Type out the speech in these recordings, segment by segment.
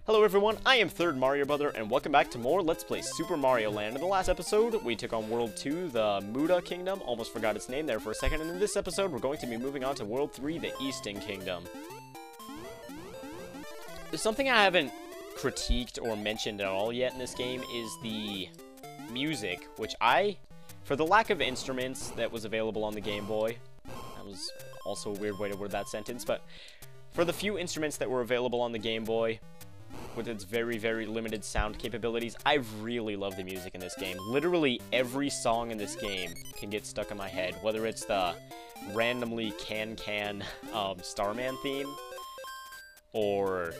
Hello everyone, I am Third Mario Brother, and welcome back to more Let's Play Super Mario Land. In the last episode, we took on World 2, the Muda Kingdom. Almost forgot its name there for a second, and in this episode, we're going to be moving on to World 3, the Easton Kingdom. There's something I haven't critiqued or mentioned at all yet in this game is the music, which for the lack of instruments that was available on the Game Boy, that was also a weird way to word that sentence, but for the few instruments that were available on the Game Boy, with its very, very limited sound capabilities, I really love the music in this game. Literally every song in this game can get stuck in my head, whether it's the randomly can Starman theme, or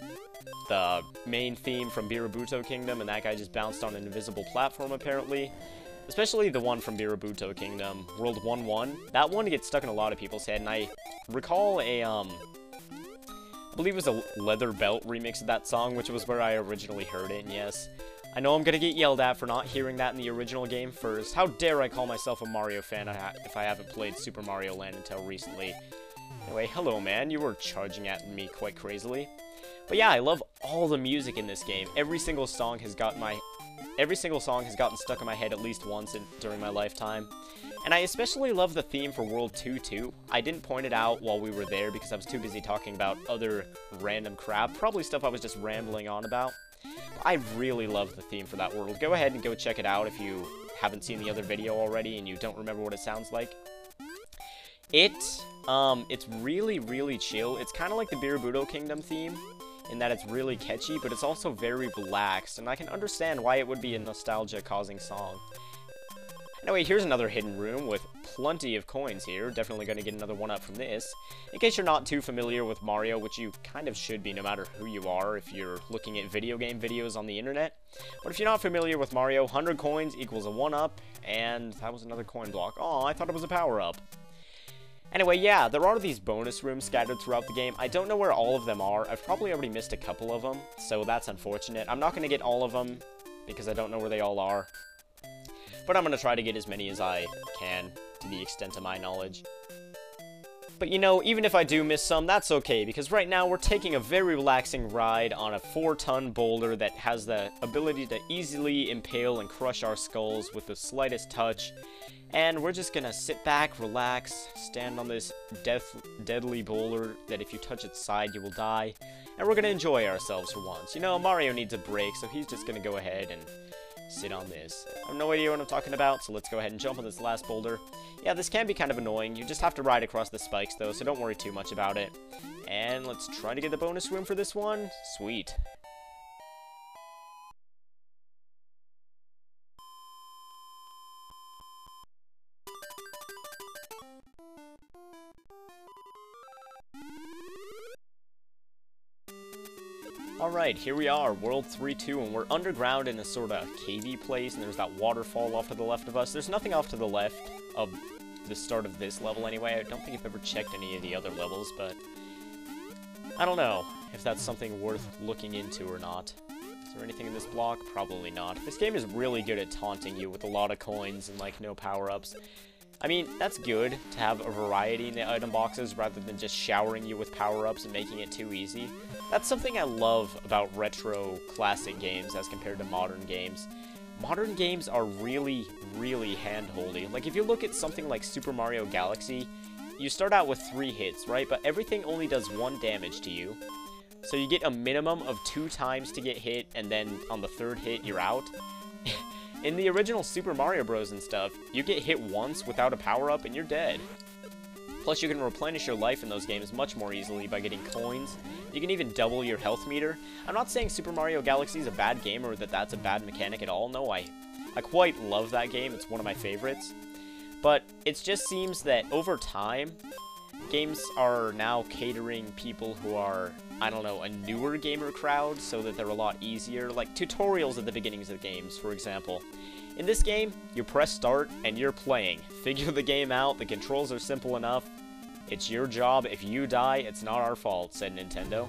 the main theme from Birabuto Kingdom, and that guy just bounced on an invisible platform apparently. Especially the one from Birabuto Kingdom, World 1-1. That one gets stuck in a lot of people's head, and I recall I believe it was a Leather Belt remix of that song, which was where I originally heard it, and yes, I know I'm gonna get yelled at for not hearing that in the original game first. How dare I call myself a Mario fan if I haven't played Super Mario Land until recently. Anyway, hello man, you were charging at me quite crazily. But yeah, I love all the music in this game. Every single song has gotten stuck in my head at least once during my lifetime. And I especially love the theme for World 2 too. I didn't point it out while we were there because I was too busy talking about other random crap, probably stuff I was just rambling on about. But I really love the theme for that world. Go ahead and go check it out if you haven't seen the other video already and you don't remember what it sounds like. It's really, really chill. It's kind of like the Birabuto Kingdom theme, in that it's really catchy, but it's also very relaxed, and I can understand why it would be a nostalgia-causing song. Anyway, here's another hidden room with plenty of coins here. Definitely going to get another one up from this. In case you're not too familiar with Mario, which you kind of should be no matter who you are if you're looking at video game videos on the internet. But if you're not familiar with Mario, 100 coins equals a 1-up, and that was another coin block. Aw, I thought it was a power-up. Anyway, yeah, there are these bonus rooms scattered throughout the game. I don't know where all of them are. I've probably already missed a couple of them, so that's unfortunate. I'm not going to get all of them because I don't know where they all are. But I'm going to try to get as many as I can, to the extent of my knowledge. But you know, even if I do miss some, that's okay, because right now we're taking a very relaxing ride on a 4-ton boulder that has the ability to easily impale and crush our skulls with the slightest touch. And we're just going to sit back, relax, stand on this deadly boulder that if you touch its side you will die. And we're going to enjoy ourselves for once. You know, Mario needs a break, so he's just going to go ahead and sit on this. I have no idea what I'm talking about, so let's go ahead and jump on this last boulder. Yeah, this can be kind of annoying. You just have to ride across the spikes, though, so don't worry too much about it. And let's try to get the bonus room for this one. Sweet. Alright, here we are, World 3-2, and we're underground in a sort of cavey place, and there's that waterfall off to the left of us. There's nothing off to the left of the start of this level anyway. I don't think I've ever checked any of the other levels, but I don't know if that's something worth looking into or not. Is there anything in this block? Probably not. This game is really good at taunting you with a lot of coins and, like, no power-ups. I mean, that's good to have a variety in the item boxes rather than just showering you with power-ups and making it too easy. That's something I love about retro classic games as compared to modern games. Modern games are really, really hand-holdy. Like, if you look at something like Super Mario Galaxy, you start out with 3 hits, right? But everything only does 1 damage to you. So you get a minimum of 2 times to get hit, and then on the 3rd hit, you're out. In the original Super Mario Bros. And stuff, you get hit once without a power-up and you're dead. Plus, you can replenish your life in those games much more easily by getting coins. You can even double your health meter. I'm not saying Super Mario Galaxy is a bad game or that that's a bad mechanic at all. No, I quite love that game. It's one of my favorites. But it just seems that over time, games are now catering people who are, I don't know, a newer gamer crowd so that they're a lot easier. Like tutorials at the beginnings of games, for example. In this game, you press start and you're playing. Figure the game out, the controls are simple enough. It's your job. If you die, it's not our fault, said Nintendo.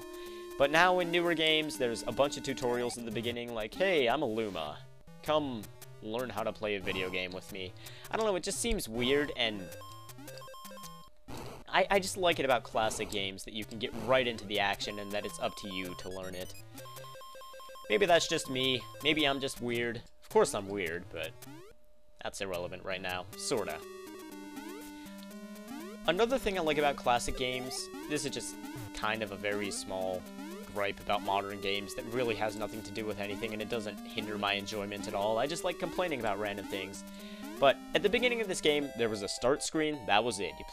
But now in newer games, there's a bunch of tutorials at the beginning like, hey, I'm a Luma. Come learn how to play a video game with me. I don't know, it just seems weird and I just like it about classic games that you can get right into the action and that it's up to you to learn it. Maybe that's just me. Maybe I'm just weird. Of course I'm weird, but that's irrelevant right now. Sorta. Another thing I like about classic games, this is just kind of a very small gripe about modern games that really has nothing to do with anything, and it doesn't hinder my enjoyment at all. I just like complaining about random things. But at the beginning of this game, there was a start screen. That was it. You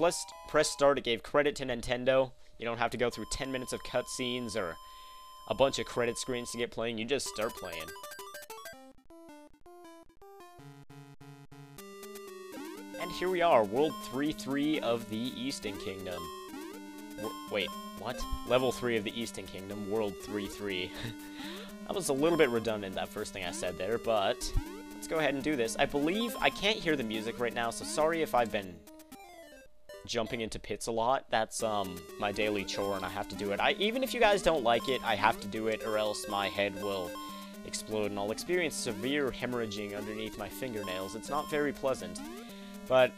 press start, it gave credit to Nintendo. You don't have to go through 10 minutes of cutscenes or a bunch of credit screens to get playing. You just start playing. And here we are, World 3-3 of the Easton Kingdom. Wait, what? Level 3 of the Easton Kingdom, World 3-3. That was a little bit redundant, that first thing I said there, but let's go ahead and do this. I believe I can't hear the music right now, so sorry if I've been jumping into pits a lot. That's my daily chore, and I have to do it. Even if you guys don't like it, I have to do it, or else my head will explode, and I'll experience severe hemorrhaging underneath my fingernails. It's not very pleasant. But,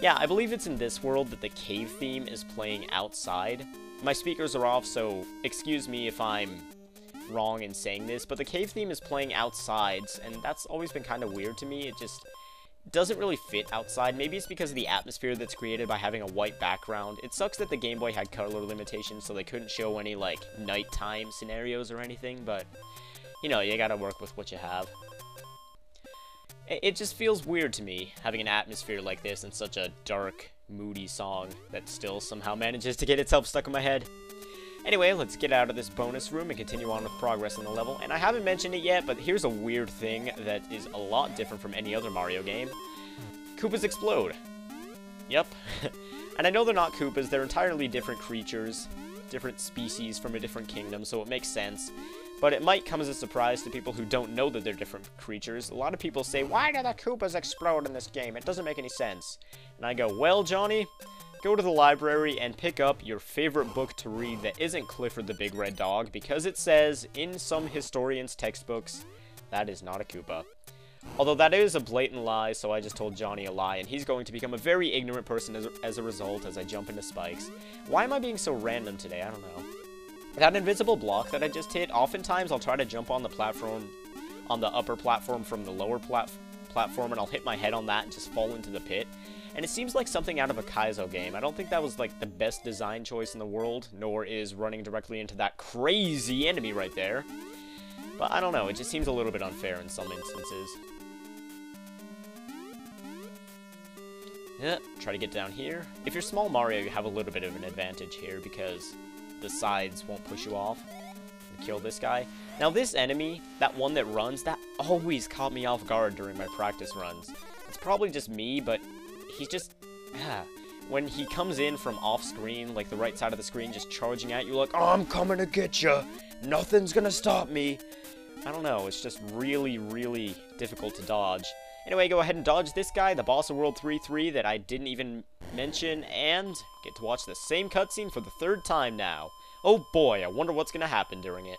yeah, I believe it's in this world that the cave theme is playing outside. My speakers are off, so excuse me if I'm wrong in saying this, but the cave theme is playing outside, and that's always been kind of weird to me. It just doesn't really fit outside. Maybe it's because of the atmosphere that's created by having a white background. It sucks that the Game Boy had color limitations, so they couldn't show any, like, nighttime scenarios or anything, but, you know, you gotta work with what you have. It just feels weird to me, having an atmosphere like this and such a dark, moody song that still somehow manages to get itself stuck in my head. Anyway, let's get out of this bonus room and continue on with progress on the level. And I haven't mentioned it yet, but here's a weird thing that is a lot different from any other Mario game. Koopas explode. Yep. And I know they're not Koopas, they're entirely different creatures, different species from a different kingdom, so it makes sense. But it might come as a surprise to people who don't know that they're different creatures. A lot of people say, why do the Koopas explode in this game? It doesn't make any sense. And I go, well, Johnny, go to the library and pick up your favorite book to read that isn't Clifford the Big Red Dog, because it says, in some historians' textbooks, that is not a Koopa. Although that is a blatant lie, so I just told Johnny a lie, and he's going to become a very ignorant person as a result as I jump into spikes. Why am I being so random today? I don't know. That invisible block that I just hit, oftentimes I'll try to jump on the platform, on the upper platform from the lower platform, and I'll hit my head on that and just fall into the pit. And it seems like something out of a Kaizo game. I don't think that was, like, the best design choice in the world, nor is running directly into that crazy enemy right there. But I don't know, it just seems a little bit unfair in some instances. Yeah, try to get down here. If you're small Mario, you have a little bit of an advantage here, because the sides won't push you off. And kill this guy. Now this enemy, that one that runs, that always caught me off guard during my practice runs. It's probably just me, but he's just, when he comes in from off screen, like the right side of the screen, just charging at you like, oh, I'm coming to get you. Nothing's gonna stop me. I don't know, it's just really, really difficult to dodge. Anyway, go ahead and dodge this guy, the boss of World 3-3 that I didn't even mention, and get to watch the same cutscene for the third time now. Oh boy, I wonder what's gonna happen during it.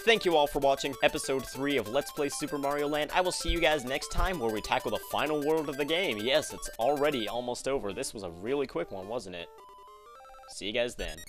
Thank you all for watching episode 3 of Let's Play Super Mario Land. I will see you guys next time where we tackle the final world of the game. Yes, it's already almost over. This was a really quick one, wasn't it? See you guys then.